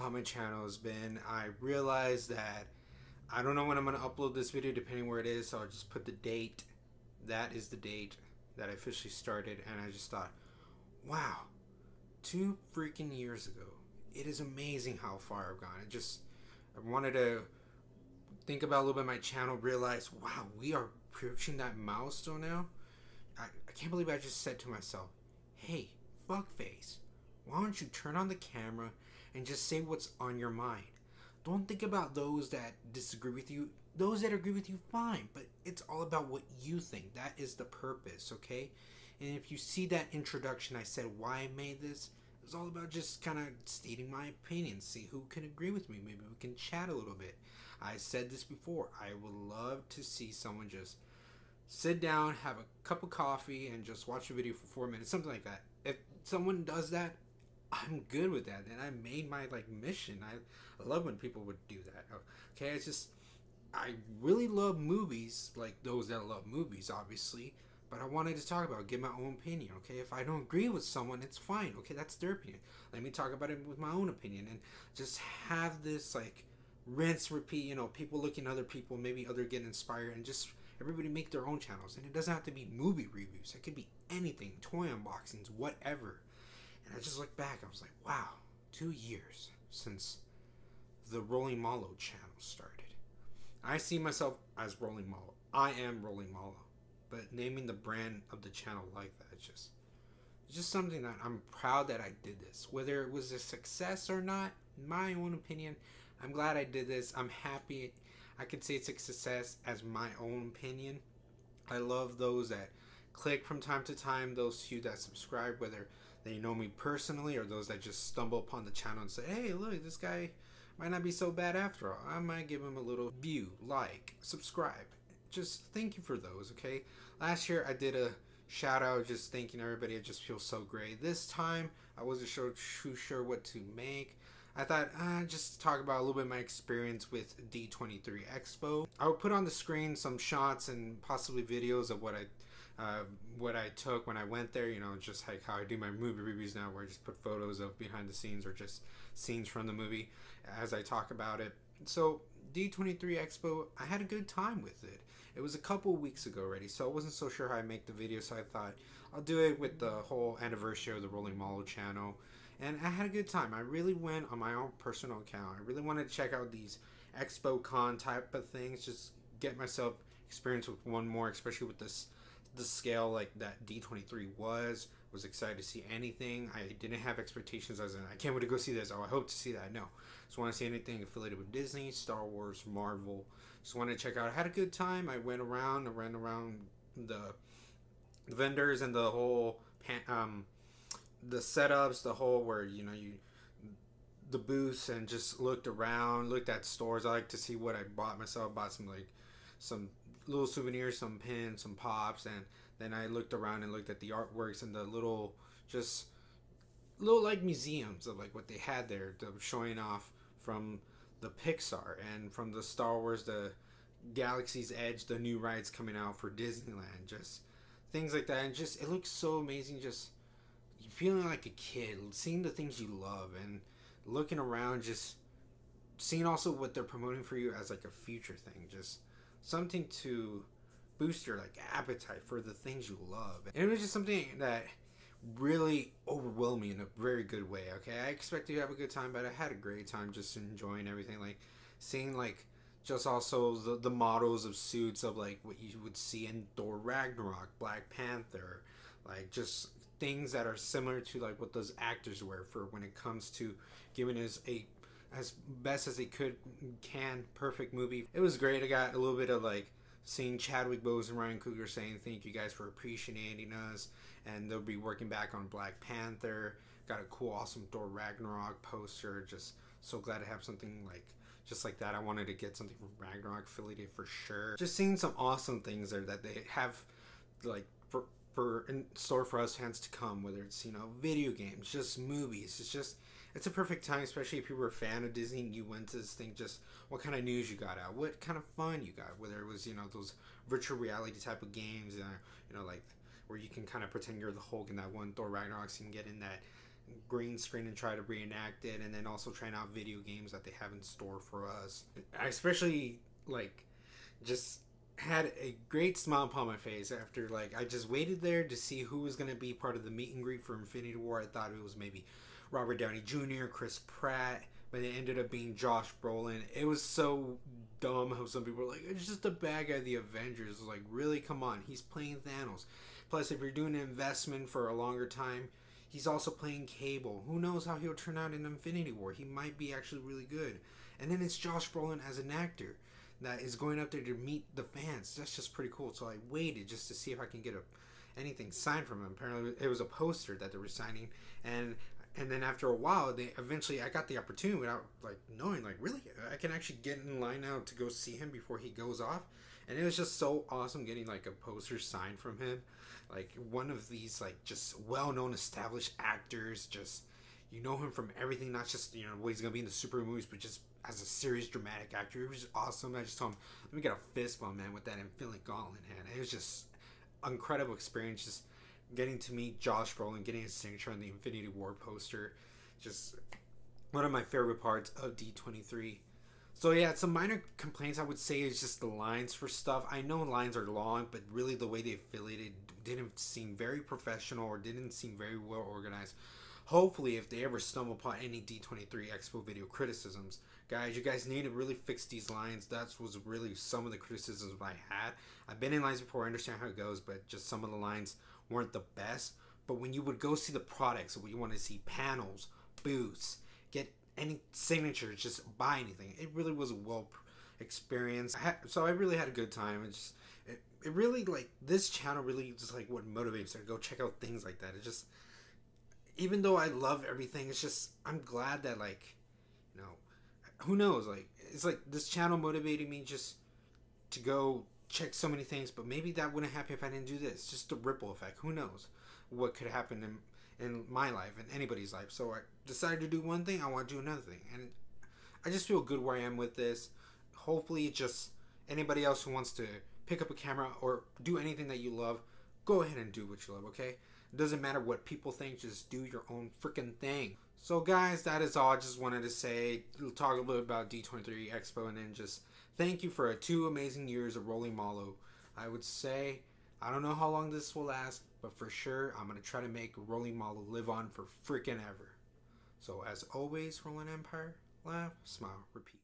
how my channel has been. I realized that I don't know when I'm going to upload this video depending where it is, so I'll just put the date. That is the date that I officially started, and I just thought, wow, 2 freaking years ago. It is amazing how far I've gone. I wanted to think about a little bit of my channel, realize, wow, we are approaching that milestone now. I can't believe I just said to myself, hey, fuckface, why don't you turn on the camera and just say what's on your mind? Don't think about those that disagree with you. Those that agree with you, fine, but it's all about what you think. That is the purpose, okay? And if you see that introduction, I said why I made this. It's all about just kind of stating my opinion, see who can agree with me. Maybe we can chat a little bit. I said this before. I would love to see someone just sit down, have a cup of coffee, and just watch a video for 4 minutes, something like that. If someone does that, I'm good with that. And I made my mission. I love when people would do that. Okay, it's just, I really love movies, like those that love movies, obviously. But I wanted to talk about it, give my own opinion, okay? If I don't agree with someone, it's fine, okay? That's their opinion. Let me talk about it with my own opinion and just have this, like, rinse, repeat, you know, people looking at other people, maybe other get inspired, and just everybody make their own channels. And it doesn't have to be movie reviews. It could be anything, toy unboxings, whatever. And I just looked back, I was like, wow, 2 years since the RolyMalo channel started. I see myself as RolyMalo. I am RolyMalo. But naming the brand of the channel like that, it's just something that I'm proud that I did this. Whether it was a success or not, in my own opinion, I'm glad I did this. I'm happy. I could say it's a success as my own opinion. I love those that click from time to time, those few that subscribe, whether they know me personally or those that just stumble upon the channel and say, hey, look, this guy might not be so bad after all. I might give him a little view, like, subscribe. Just thank you for those, okay? Last year I did a shout out just thanking everybody. It just feels so great. This time I wasn't too sure what to make. I thought just talk about a little bit of my experience with D23 Expo. I would put on the screen some shots and possibly videos of what I took when I went there, you know, just like how I do my movie reviews now, where I just put photos of behind the scenes or just scenes from the movie as I talk about it. So D23 Expo, I had a good time with it. It was a couple weeks ago already, so I wasn't so sure how I'd make the video, so I thought I'll do it with the whole anniversary of the RolyMalo channel. And I had a good time. I really went on my own personal account. I really wanted to check out these Expo Con type of things, just get myself experience with one more, especially with the scale like that D23 was excited to see anything. I didn't have expectations as in, I can't wait to go see this. Oh, I hope to see that. No. Just want to see anything affiliated with Disney, Star Wars, Marvel. Just wanted to check out. I had a good time. I ran around the vendors and the whole the setups, the whole where, you know, the booths, and just looked around, looked at stores. I like to see what I bought myself. Bought some little souvenirs, some pins, some pops, and then I looked around and looked at the artworks and the little like museums of like what they had there, showing off from the Pixar and from the Star Wars, the Galaxy's Edge, the new rides coming out for Disneyland, just things like that. And just it looks so amazing, just feeling like a kid, seeing the things you love and looking around, just seeing also what they're promoting for you as like a future thing, just something to boost your like appetite for the things you love. And it was just something that really overwhelmed me in a very good way. Okay, I expected to have a good time, but I had a great time just enjoying everything, like seeing like just also the models of suits of like what you would see in Thor Ragnarok, Black Panther, like just things that are similar to like what those actors wear for when it comes to giving us as best as they can perfect movie. It was great. I got a little bit of like seeing Chadwick Boseman and Ryan Coogler saying thank you guys for appreciating us, and they'll be working back on Black Panther. Got a cool awesome Thor Ragnarok poster. Just so glad to have something like just like that. I wanted to get something from Ragnarok affiliated for sure. Just seeing some awesome things there that they have like for in store for us fans to come, whether it's, you know, video games, just movies. It's a perfect time, especially if you were a fan of Disney and you went to this thing, just what kind of news you got out, what kind of fun you got, whether it was, you know, those virtual reality type of games, you know, like where you can kind of pretend you're the Hulk in that one Thor Ragnarok, so you can get in that green screen and try to reenact it, and then also trying out video games that they have in store for us. I especially like just had a great smile upon my face after like I just waited there to see who was gonna be part of the meet and greet for Infinity War. I thought it was maybe Robert Downey Jr., Chris Pratt, but it ended up being Josh Brolin. It was so dumb how some people were like, it's just a bad guy of the Avengers. Like, really, come on, he's playing Thanos. Plus, if you're doing an investment for a longer time, he's also playing Cable. Who knows how he'll turn out in Infinity War? He might be actually really good. And then it's Josh Brolin as an actor that is going up there to meet the fans. That's just pretty cool. So I waited just to see if I can get anything signed from him. Apparently, it was a poster that they were signing, and then after a while, I got the opportunity without like knowing, like, really, I can actually get in line now to go see him before he goes off. And it was just so awesome getting like a poster signed from him, like one of these like just well-known established actors. Just, you know him from everything, not just, you know, what he's gonna be in the super movies, but just as a serious dramatic actor. It was just awesome. I just told him, let me get a fist bump, man, with that Infinity Gauntlet hand. It was just incredible experience, just getting to meet Josh Brolin, getting his signature on the Infinity War poster. Just one of my favorite parts of D23. So yeah, some minor complaints I would say is just the lines for stuff. I know lines are long, but really the way they affiliated didn't seem very professional or didn't seem very well organized. Hopefully, if they ever stumble upon any D23 Expo video criticisms, guys, you guys need to really fix these lines. That was really some of the criticisms I had. I've been in lines before, I understand how it goes, but just some of the lines weren't the best. But when you would go see the products, when you want to see panels, booths, get any signatures, just buy anything, it really was a well experience. So I really had a good time. It really, like, this channel really just like what motivates me to go check out things like that. It just, even though I love everything, it's just, I'm glad that, like, you know, who knows, like, it's like this channel motivated me just to go check so many things. But maybe that wouldn't happen if I didn't do this. Just the ripple effect. Who knows what could happen in my life and anybody's life. So I decided to do one thing, I want to do another thing, and I just feel good where I am with this. Hopefully, just anybody else who wants to pick up a camera or do anything that you love, go ahead and do what you love, okay? It doesn't matter what people think, just do your own freaking thing. So guys, that is all. I just wanted to say, talk a little bit about D23 Expo, and then just thank you for 2 amazing years of RolyMalo. I would say, I don't know how long this will last, but for sure, I'm going to try to make RolyMalo live on for freaking ever. So as always, Roland Empire, laugh, smile, repeat.